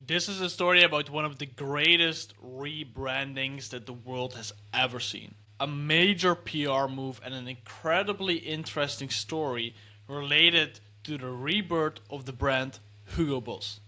This is a story about one of the greatest rebrandings that the world has ever seen. A major PR move and an incredibly interesting story related to the rebirth of the brand Hugo Boss.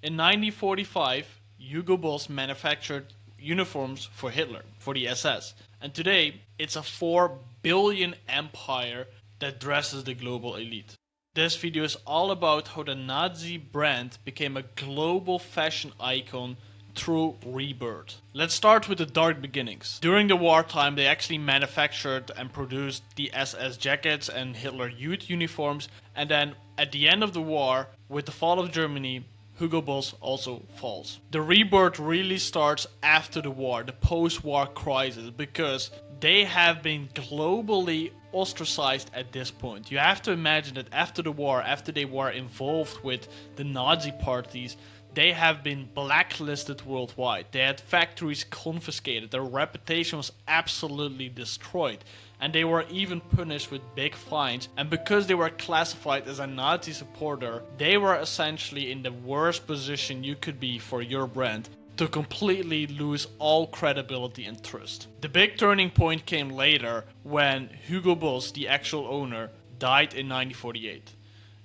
In 1945, Hugo Boss manufactured uniforms for Hitler, for the SS, and today it's a 4 billion empire that dresses the global elite. This video is all about how the Nazi brand became a global fashion icon through rebirth. Let's start with the dark beginnings. During the wartime, they actually manufactured and produced the SS jackets and Hitler Youth uniforms, and then at the end of the war, with the fall of Germany, Hugo Boss also falls. The rebirth really starts after the war, the post-war crisis, because they have been globally ostracized at this point. You have to imagine that after the war, after they were involved with the Nazi parties, they have been blacklisted worldwide. They had factories confiscated. Their reputation was absolutely destroyed. And they were even punished with big fines. And because they were classified as a Nazi supporter, they were essentially in the worst position you could be for your brand to completely lose all credibility and trust. The big turning point came later when Hugo Boss, the actual owner, died in 1948.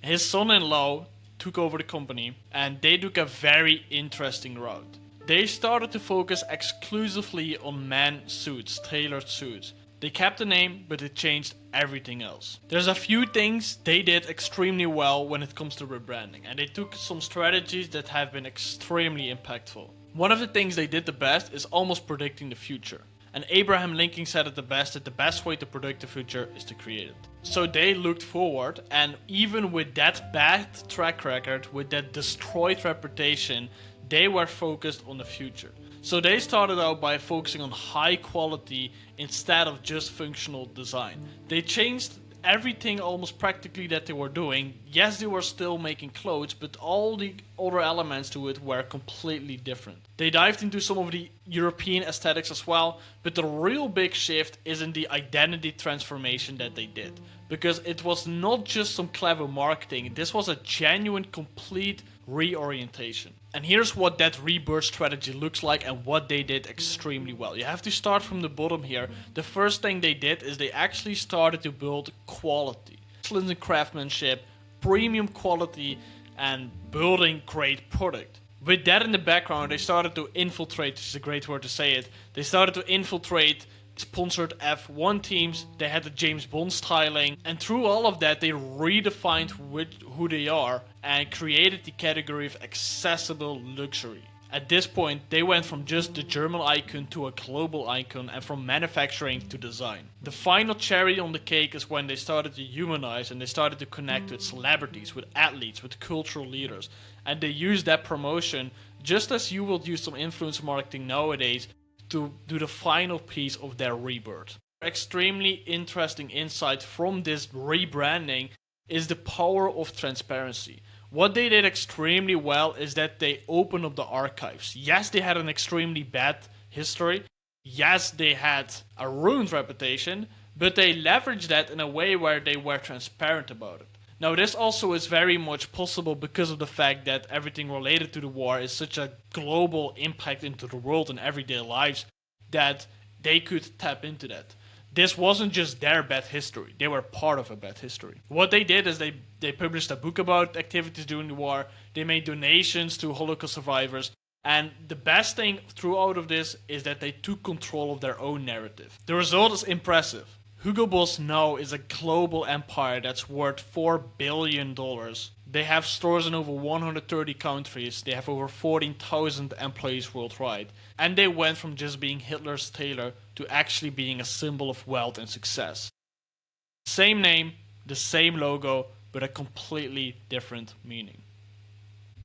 His son-in-law took over the company and they took a very interesting route. They started to focus exclusively on men's suits, tailored suits. They kept the name, but it changed everything else. There's a few things they did extremely well when it comes to rebranding, and they took some strategies that have been extremely impactful. One of the things they did the best is almost predicting the future. And Abraham Lincoln said it the best, that the best way to predict the future is to create it. So they looked forward, and even with that bad track record, with that destroyed reputation, they were focused on the future. So they started out by focusing on high quality instead of just functional design. They changed everything almost practically that they were doing. Yes, they were still making clothes, but all the other elements to it were completely different. They dived into some of the European aesthetics as well, but the real big shift is in the identity transformation that they did. Because it was not just some clever marketing, this was a genuine, complete reorientation. And here's what that rebirth strategy looks like and what they did extremely well. You have to start from the bottom here. The first thing they did is they actually started to build quality. Excellence in craftsmanship, premium quality, and building great product. With that in the background, they started to infiltrate, which is a great word to say it, they started to infiltrate sponsored F1 teams, they had the James Bond styling, and through all of that they redefined who they are and created the category of accessible luxury. At this point, they went from just the German icon to a global icon and from manufacturing to design. The final cherry on the cake is when they started to humanize and they started to connect with celebrities, with athletes, with cultural leaders. And they used that promotion just as you would use some influencer marketing nowadays to do the final piece of their rebirth. Extremely interesting insight from this rebranding is the power of transparency. What they did extremely well is that they opened up the archives. Yes, they had an extremely bad history. Yes, they had a ruined reputation, but they leveraged that in a way where they were transparent about it. Now, this also is very much possible because of the fact that everything related to the war is such a global impact into the world and everyday lives that they could tap into that. This wasn't just their bad history, they were part of a bad history. What they did is they published a book about activities during the war, they made donations to Holocaust survivors, and the best thing throughout of this is that they took control of their own narrative. The result is impressive. Hugo Boss now is a global empire that's worth $4 billion. They have stores in over 130 countries, they have over 14,000 employees worldwide, and they went from just being Hitler's tailor to actually being a symbol of wealth and success. Same name, the same logo, but a completely different meaning.